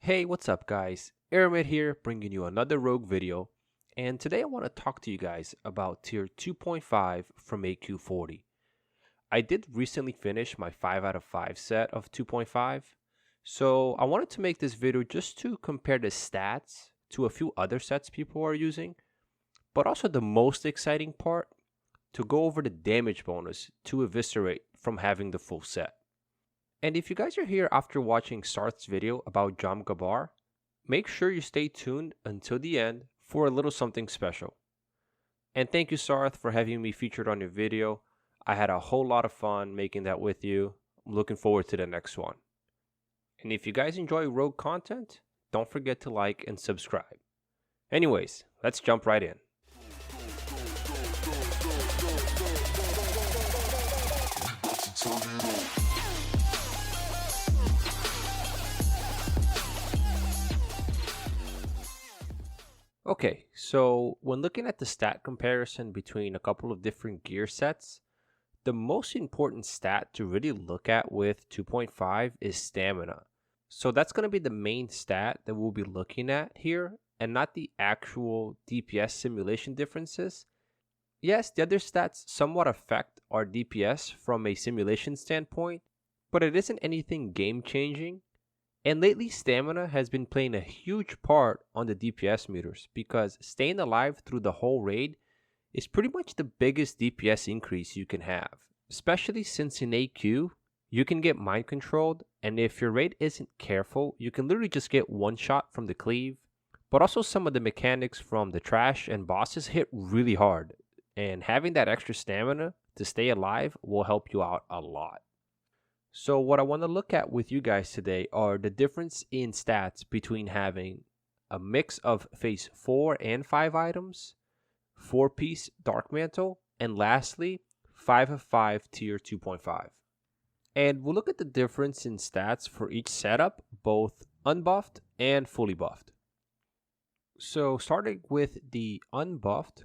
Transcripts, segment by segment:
Hey, what's up guys? Aramid here bringing you another Rogue video, and today I want to talk to you guys about tier 2.5 from AQ40. I did recently finish my 5 out of 5 set of 2.5, so I wanted to make this video just to compare the stats to a few other sets people are using, but also the most exciting part, to go over the damage bonus to Eviscerate from having the full set. And if you guys are here after watching Sarth's video about Jam Gabar, make sure you stay tuned until the end for a little something special. And thank you, Sarth, for having me featured on your video. I had a whole lot of fun making that with you. I'm looking forward to the next one. And if you guys enjoy Rogue content, don't forget to like and subscribe. Anyways, let's jump right in. Okay, so when looking at the stat comparison between a couple of different gear sets, the most important stat to really look at with 2.5 is stamina. So that's going to be the main stat that we'll be looking at here, and not the actual DPS simulation differences. Yes, the other stats somewhat affect our DPS from a simulation standpoint, but it isn't anything game changing. And lately, stamina has been playing a huge part on the DPS meters because staying alive through the whole raid is pretty much the biggest DPS increase you can have, especially since in AQ, you can get mind controlled, and if your raid isn't careful, you can literally just get one shot from the cleave, but also some of the mechanics from the trash and bosses hit really hard, and having that extra stamina to stay alive will help you out a lot. So what I want to look at with you guys today are the difference in stats between having a mix of phase 4 and 5 items, 4-piece Darkmantle, and lastly, 5 of 5 tier 2.5. And we'll look at the difference in stats for each setup, both unbuffed and fully buffed. So starting with the unbuffed,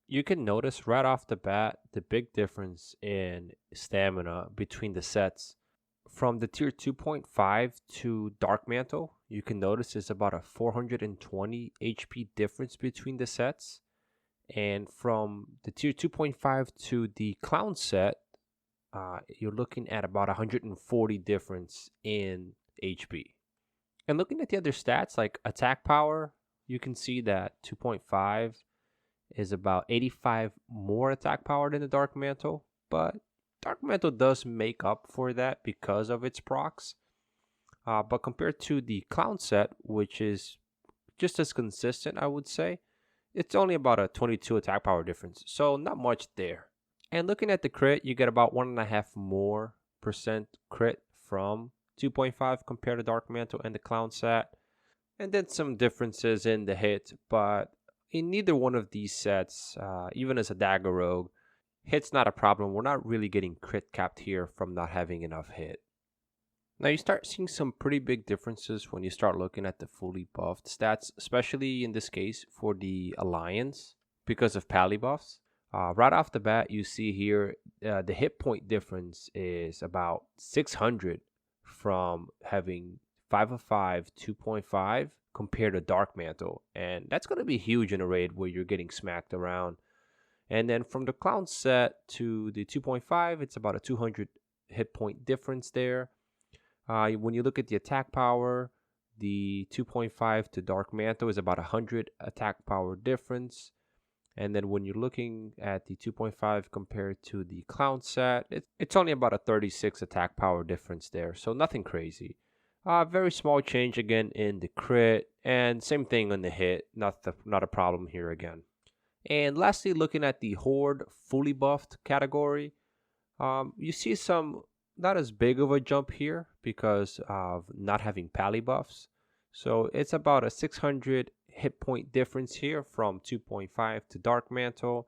you can notice right off the bat the big difference in stamina between the sets. From the tier 2.5 to Darkmantle, you can notice there's about a 420 HP difference between the sets. And from the tier 2.5 to the Clown Set, you're looking at about 140 difference in HP. And looking at the other stats like attack power, you can see that 2.5 is about 85 more attack power than the Darkmantle, but Darkmantle does make up for that because of its procs. But compared to the Clown Set, which is just as consistent, I would say, it's only about a 22 attack power difference, so not much there. And looking at the crit, you get about 1.5 more percent crit from 2.5 compared to Darkmantle and the Clown Set. And then some differences in the hit, but in neither one of these sets, even as a dagger rogue, hit's not a problem. We're not really getting crit capped here from not having enough hit. Now you start seeing some pretty big differences when you start looking at the fully buffed stats, especially in this case for the Alliance because of pally buffs. Right off the bat, you see here the hit point difference is about 600 from having 5 of 5 2.5 compared to Darkmantle, and that's going to be huge in a raid where you're getting smacked around. And then from the Clown Set to the 2.5, it's about a 200 hit point difference there. When you look at the attack power, the 2.5 to Darkmantle is about 100 attack power difference. And then when you're looking at the 2.5 compared to the Clown Set, it's only about a 36 attack power difference there, so nothing crazy. Very small change again in the crit, and same thing on the hit, not a problem here again. And lastly, looking at the Horde fully buffed category, you see some not as big of a jump here because of not having pally buffs. So it's about a 600 hit point difference here from 2.5 to Darkmantle,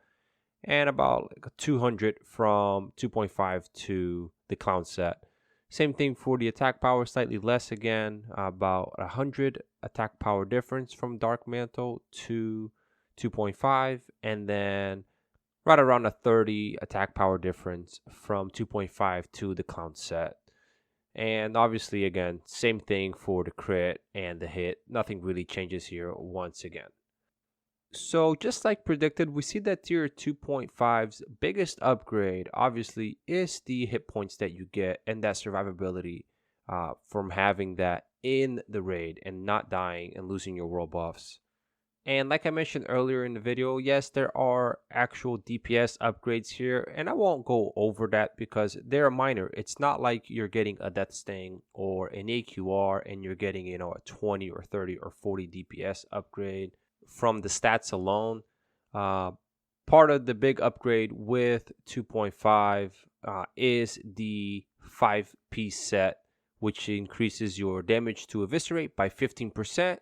and about 200 from 2.5 to the Clown Set. Same thing for the attack power, slightly less again, about 100 attack power difference from Darkmantle to 2.5, and then right around a 30 attack power difference from 2.5 to the Clown Set. And obviously, again, same thing for the crit and the hit. Nothing really changes here once again. So just like predicted, we see that tier 2.5's biggest upgrade obviously is the hit points that you get and that survivability from having that in the raid and not dying and losing your world buffs. And like I mentioned earlier in the video, yes, there are actual DPS upgrades here, and I won't go over that because they're minor. It's not like you're getting a Death Sting or an AQR and you're getting, a 20 or 30 or 40 DPS upgrade from the stats alone. Part of the big upgrade with 2.5 is the 5-piece set, which increases your damage to Eviscerate by 15%.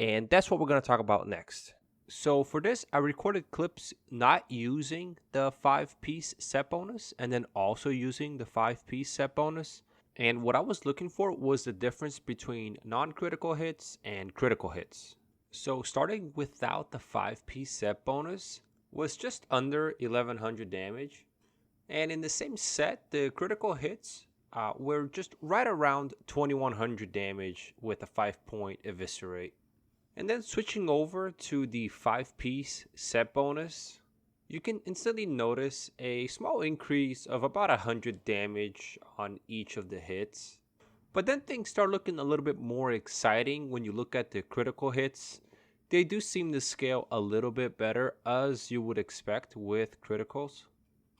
And that's what we're going to talk about next. So for this, I recorded clips not using the 5-piece set bonus and then also using the 5-piece set bonus. And what I was looking for was the difference between non-critical hits and critical hits. So starting without the 5-piece set bonus was just under 1100 damage. And in the same set, the critical hits were just right around 2100 damage with a 5-point Eviscerate. And then switching over to the 5-piece set bonus, you can instantly notice a small increase of about 100 damage on each of the hits. But then things start looking a little bit more exciting when you look at the critical hits. They do seem to scale a little bit better as you would expect with criticals.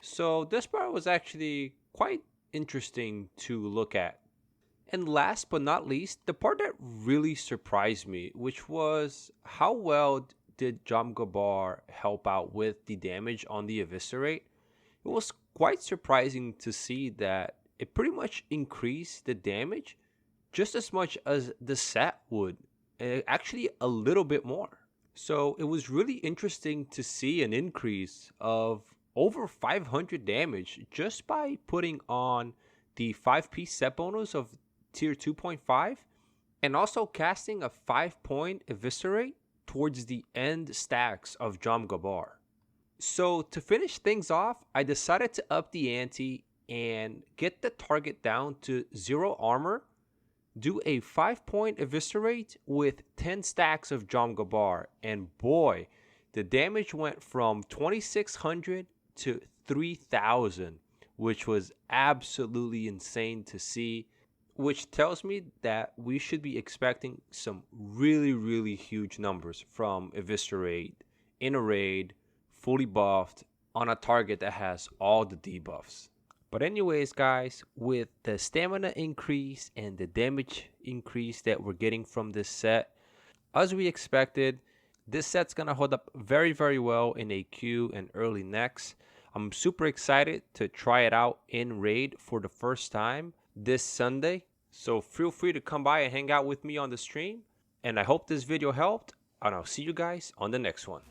So this part was actually quite interesting to look at. And last but not least, the part that really surprised me, which was how well did Jomgabar help out with the damage on the Eviscerate. It was quite surprising to see that it pretty much increased the damage just as much as the set would, actually a little bit more. So it was really interesting to see an increase of over 500 damage just by putting on the 5-piece set bonus of tier 2.5 and also casting a 5-point Eviscerate towards the end stacks of Jomgabar. So to finish things off, I decided to up the ante and get the target down to 0 armor, do a 5-point Eviscerate with 10 stacks of Jomgabar, and boy, the damage went from 2600 to 3000, which was absolutely insane to see, which tells me that we should be expecting some really huge numbers from Eviscerate in a raid, fully buffed, on a target that has all the debuffs. But anyways, guys, with the stamina increase and the damage increase that we're getting from this set, as we expected, this set's gonna hold up very well in AQ and early next. I'm super excited to try it out in raid for the first time this Sunday. So feel free to come by and hang out with me on the stream. And I hope this video helped, and I'll see you guys on the next one.